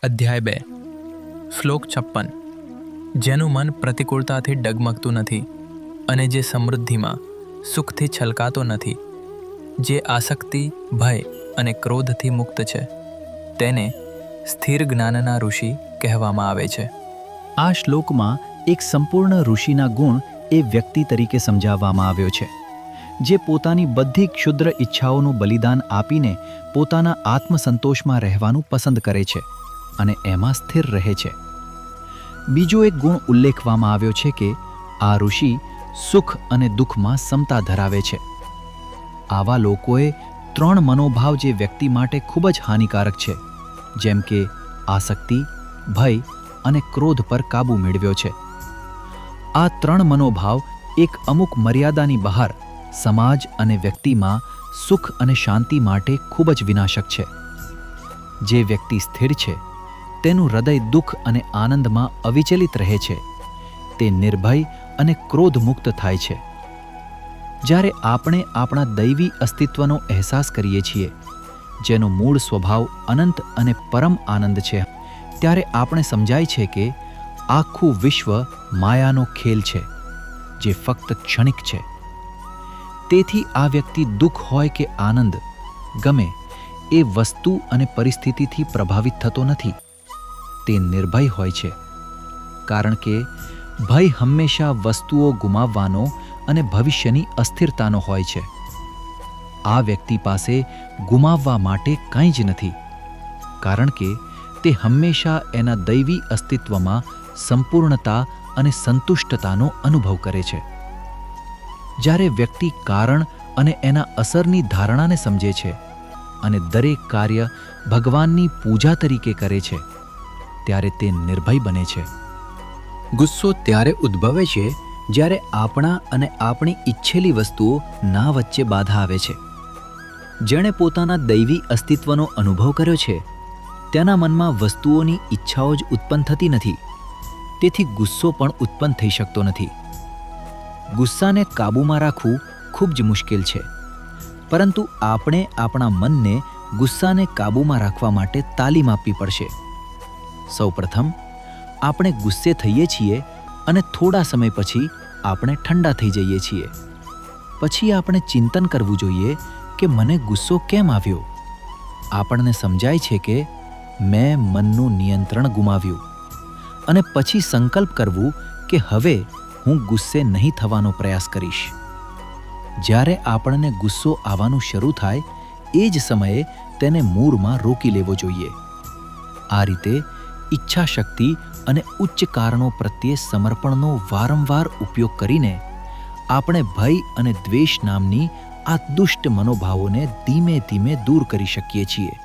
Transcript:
અધ્યાય 2 શ્લોક 56 જેનું મન પ્રતિકૂળતાથી ડગમગતું નથી અને જે સમૃદ્ધિમાં સુખથી છલકાતો નથી, જે આસક્તિ, ભય અને ક્રોધથી મુક્ત છે, તેને સ્થિર જ્ઞાનના ઋષિ કહેવામાં આવે છે. આ શ્લોકમાં એક સંપૂર્ણ ઋષિના ગુણ એ વ્યક્તિ તરીકે સમજાવવામાં આવ્યો છે, જે પોતાની બધી ક્ષુદ્ર ઈચ્છાઓનું બલિદાન આપીને પોતાના આત્મસંતોષમાં રહેવાનું પસંદ કરે છે અને એમાં સ્થિર રહે છે. બીજો એક ગુણ ઉલ્લેખવામાં આવ્યો છે કે આ ઋષિ સુખ અને દુઃખમાં સમતા ધરાવે છે. આવા લોકોએ 3 મનોભાવ જે વ્યક્તિ માટે ખૂબ જ હાનિકારક છે, જેમ કે આસક્તિ, ભય અને ક્રોધ પર કાબૂ મેળવ્યો છે. આ 3 મનોભાવ એક અમુક મર્યાદાની બહાર સમાજ અને વ્યક્તિમાં સુખ અને શાંતિ માટે ખૂબ જ વિનાશક છે. જે વ્યક્તિ સ્થિર છે, તેનું હૃદય દુઃખ અને આનંદમાં અવિચલિત રહે છે. તે નિર્ભય અને ક્રોધમુક્ત થાય છે. જ્યારે આપણે આપણા દૈવી અસ્તિત્વનો અહેસાસ કરીએ છીએ, જેનો મૂળ સ્વભાવ અનંત અને પરમ આનંદ છે, ત્યારે આપણે સમજાય છે કે આખું વિશ્વ માયાનો ખેલ છે, જે ફક્ત ક્ષણિક છે. તેથી આ વ્યક્તિ દુઃખ હોય કે આનંદ, ગમે એ વસ્તુ અને પરિસ્થિતિથી પ્રભાવિત થતો નથી. તે નિર્ભય હોય છે, કારણ કે ભય હંમેશા વસ્તુઓ ગુમાવવાનો અને ભવિષ્યની અસ્થિરતાનો હોય છે. આ વ્યક્તિ પાસે ગુમાવવા માટે કંઈ જ નથી, કારણ કે તે હંમેશા એના દૈવી અસ્તિત્વમાં સંપૂર્ણતા અને સંતુષ્ટતાનો અનુભવ કરે છે. જ્યારે વ્યક્તિ કારણ અને એના અસરની ધારણાને સમજે છે અને દરેક કાર્ય ભગવાનની પૂજા તરીકે કરે છે, ત્યારે તે નિર્ભય બને છે. ગુસ્સો ત્યારે ઉદ્ભવે છે જ્યારે આપણા અને આપણી ઈચ્છેલી વસ્તુઓ ના વચ્ચે બાધા આવે છે. જેણે પોતાના દૈવી અસ્તિત્વનો અનુભવ કર્યો છે, તેના મનમાં વસ્તુઓની ઈચ્છાઓ જ ઉત્પન્ન થતી નથી. તેથી ગુસ્સો પણ ઉત્પન્ન થઈ શકતો નથી. ગુસ્સાને કાબૂમાં રાખવું ખૂબ જ મુશ્કેલ છે, પરંતુ આપણે આપણા મનને ગુસ્સાને કાબૂમાં રાખવા માટે તાલીમ આપવી પડશે. સૌપ્રથમ આપણે ગુસ્સે થઈએ છીએ અને થોડા સમય પછી આપણે ઠંડા થઈ જઈએ છીએ. પછી આપણે ચિંતન કરવું જોઈએ કે મને ગુસ્સો કેમ આવ્યો. આપણને સમજાય છે કે મેં મનનું નિયંત્રણ ગુમાવ્યું, અને પછી સંકલ્પ કરવું કે હવે હું ગુસ્સે નહીં થવાનો પ્રયાસ કરીશ. જ્યારે આપણને ગુસ્સો આવવાનું શરૂ થાય, એ જ સમયે તેને મૂળમાં રોકી લેવો જોઈએ. આ રીતે ઈચ્છા શક્તિ અને ઉચ્ચ કારણો પ્રત્યે સમર્પણનો વારંવાર ઉપયોગ કરીને આપણે ભય અને દ્વેષ નામની આ દુષ્ટ મનોભાવોને ધીમે ધીમે દૂર કરી શકીએ છીએ.